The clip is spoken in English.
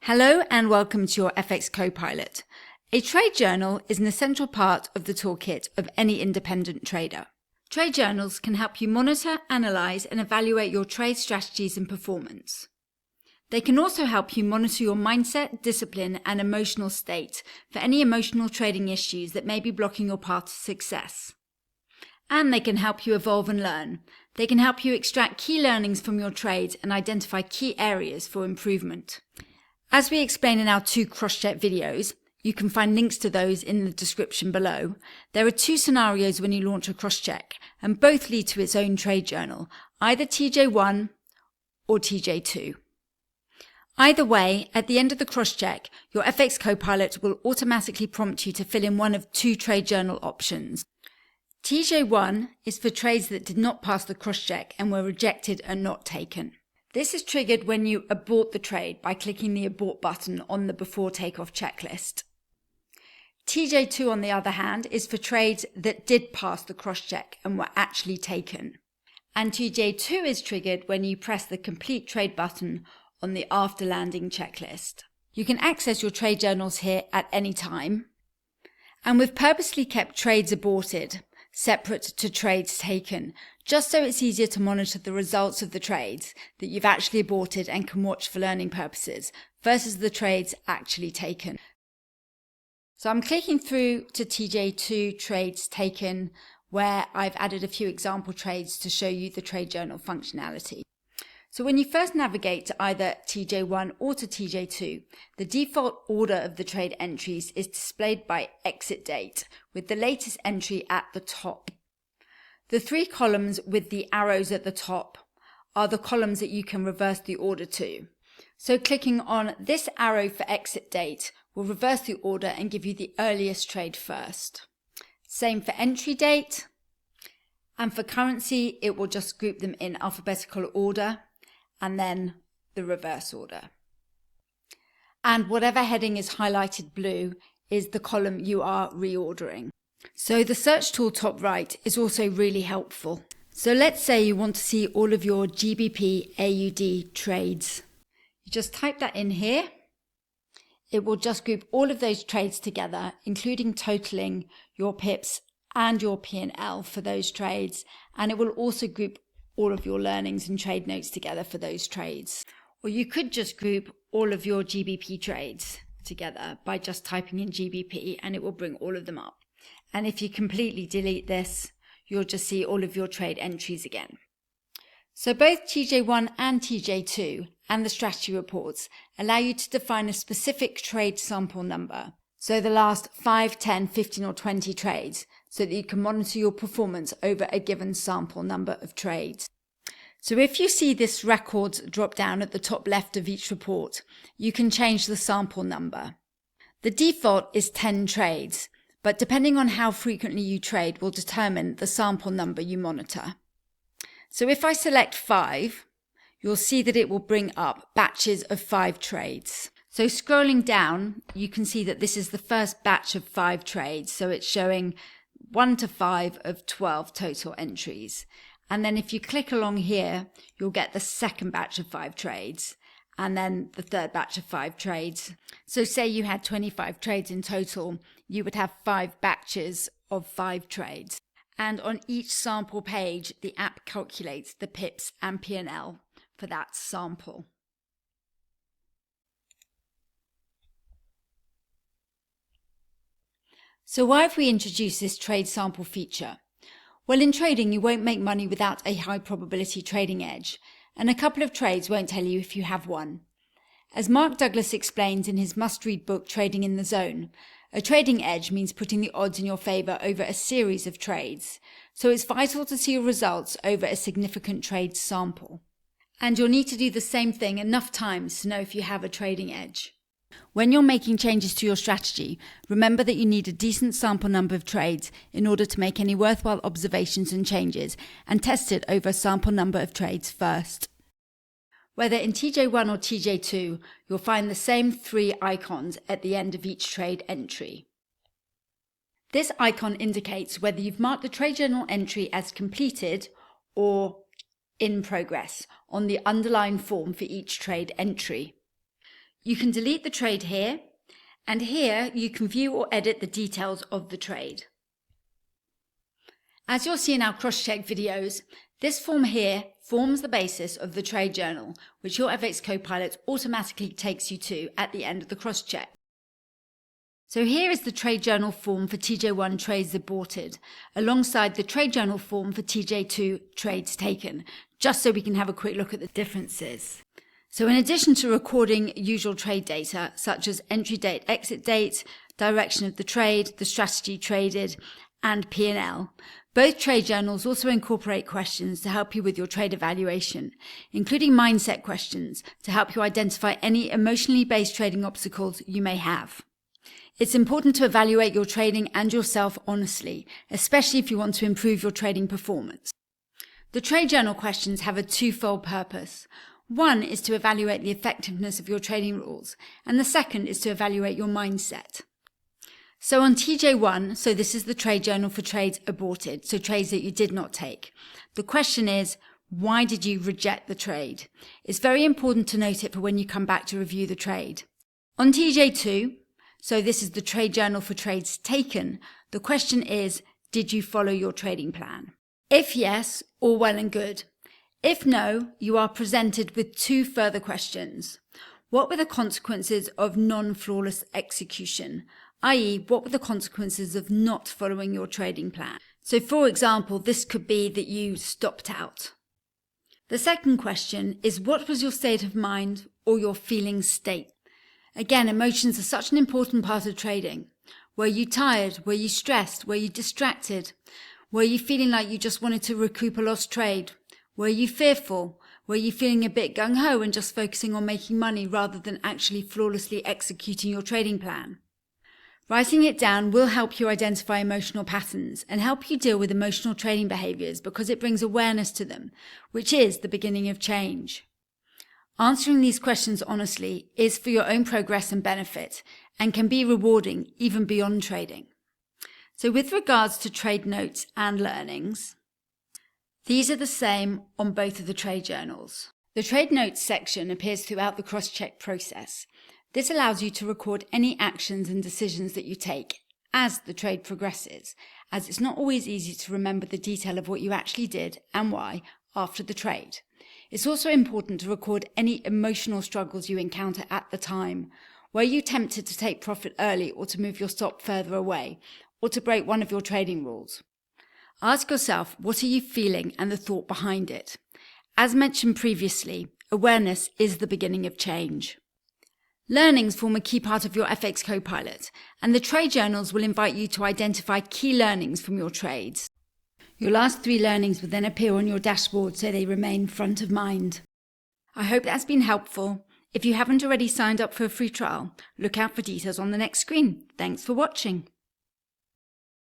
Hello and welcome to your FX CoPilot. A trade journal is an essential part of the toolkit of any independent trader. Trade journals can help you monitor, analyse and evaluate your trade strategies and performance. They can also help you monitor your mindset, discipline and emotional state for any emotional trading issues that may be blocking your path to success. And they can help you evolve and learn. They can help you extract key learnings from your trades and identify key areas for improvement. As we explain in our 2 cross-check videos, you can find links to those in the description below. There are 2 scenarios when you launch a cross-check, and both lead to its own trade journal, either TJ1 or TJ2. Either way, at the end of the cross-check, your FX CoPilot will automatically prompt you to fill in one of 2 trade journal options. TJ1 is for trades that did not pass the cross-check and were rejected and not taken. This is triggered when you abort the trade by clicking the abort button on the before takeoff checklist. TJ2, on the other hand, is for trades that did pass the cross-check and were actually taken. And TJ2 is triggered when you press the complete trade button on the after landing checklist. You can access your trade journals here at any time. And we've purposely kept trades aborted separate to trades taken, just so it's easier to monitor the results of the trades that you've actually aborted and can watch for learning purposes versus the trades actually taken. So I'm clicking through to TJ2 trades taken, where I've added a few example trades to show you the trade journal functionality. So when you first navigate to either TJ1 or to TJ2, the default order of the trade entries is displayed by exit date, with the latest entry at the top. The 3 columns with the arrows at the top are the columns that you can reverse the order to. So clicking on this arrow for exit date will reverse the order and give you the earliest trade first. Same for entry date, and for currency it will just group them in alphabetical order and then the reverse order. And whatever heading is highlighted blue is the column you are reordering. So the search tool top right is also really helpful. So let's say you want to see all of your GBP AUD trades. You just type that in here. It will just group all of those trades together, including totaling your pips and your P&L for those trades. And it will also group all of your learnings and trade notes together for those trades. Or you could just group all of your GBP trades together by just typing in GBP and it will bring all of them up. And if you completely delete this, you'll just see all of your trade entries again. So both TJ1 and TJ2 and the strategy reports allow you to define a specific trade sample number. So the last 5, 10, 15 or 20 trades, so that you can monitor your performance over a given sample number of trades. So if you see this records drop down at the top left of each report, you can change the sample number. The default is 10 trades, but depending on how frequently you trade will determine the sample number you monitor. So if I select 5, you'll see that it will bring up batches of 5 trades. So scrolling down, you can see that this is the first batch of 5 trades. So it's showing 1 to 5 of 12 total entries. And then if you click along here, you'll get the second batch of 5 trades and then the third batch of 5 trades. So say you had 25 trades in total, you would have 5 batches of 5 trades. And on each sample page, the app calculates the pips and P&L for that sample. So why have we introduced this trade sample feature? Well, in trading, you won't make money without a high probability trading edge, and a couple of trades won't tell you if you have one. As Mark Douglas explains in his must-read book, Trading in the Zone, a trading edge means putting the odds in your favour over a series of trades, so it's vital to see your results over a significant trade sample. And you'll need to do the same thing enough times to know if you have a trading edge. When you're making changes to your strategy, remember that you need a decent sample number of trades in order to make any worthwhile observations and changes, and test it over a sample number of trades first. Whether in TJ1 or TJ2, you'll find the same 3 icons at the end of each trade entry. This icon indicates whether you've marked the trade journal entry as completed or in progress on the underlying form for each trade entry. You can delete the trade here, and here you can view or edit the details of the trade. As you'll see in our cross-check videos, this form here forms the basis of the trade journal, which your FX Copilot automatically takes you to at the end of the cross-check. So here is the trade journal form for TJ1 trades aborted, alongside the trade journal form for TJ2 trades taken, just so we can have a quick look at the differences. So in addition to recording usual trade data, such as entry date, exit date, direction of the trade, the strategy traded, and P&L, both trade journals also incorporate questions to help you with your trade evaluation, including mindset questions to help you identify any emotionally based trading obstacles you may have. It's important to evaluate your trading and yourself honestly, especially if you want to improve your trading performance. The trade journal questions have a twofold purpose. One is to evaluate the effectiveness of your trading rules, and the second is to evaluate your mindset. So on TJ1, so this is the trade journal for trades aborted, so trades that you did not take. The question is, why did you reject the trade? It's very important to note it for when you come back to review the trade. On TJ2, so this is the trade journal for trades taken, the question is, did you follow your trading plan? If yes, all well and good. If no, you are presented with two further questions. What were the consequences of non-flawless execution? i.e., what were the consequences of not following your trading plan? So for example, this could be that you stopped out. The second question is, what was your state of mind or your feeling state? Again, emotions are such an important part of trading. Were you tired? Were you stressed? Were you distracted? Were you feeling like you just wanted to recoup a lost trade? Were you fearful? Were you feeling a bit gung-ho and just focusing on making money rather than actually flawlessly executing your trading plan? Writing it down will help you identify emotional patterns and help you deal with emotional trading behaviors because it brings awareness to them, which is the beginning of change. Answering these questions honestly is for your own progress and benefit and can be rewarding even beyond trading. So with regards to trade notes and learnings, these are the same on both of the trade journals. The trade notes section appears throughout the cross-check process. This allows you to record any actions and decisions that you take as the trade progresses, as it's not always easy to remember the detail of what you actually did and why after the trade. It's also important to record any emotional struggles you encounter at the time. Were you tempted to take profit early or to move your stop further away, or to break one of your trading rules? Ask yourself, what are you feeling and the thought behind it? As mentioned previously, awareness is the beginning of change. Learnings form a key part of your FX Copilot, and the trade journals will invite you to identify key learnings from your trades. Your last 3 learnings will then appear on your dashboard so they remain front of mind. I hope that's been helpful. If you haven't already signed up for a free trial, look out for details on the next screen. Thanks for watching.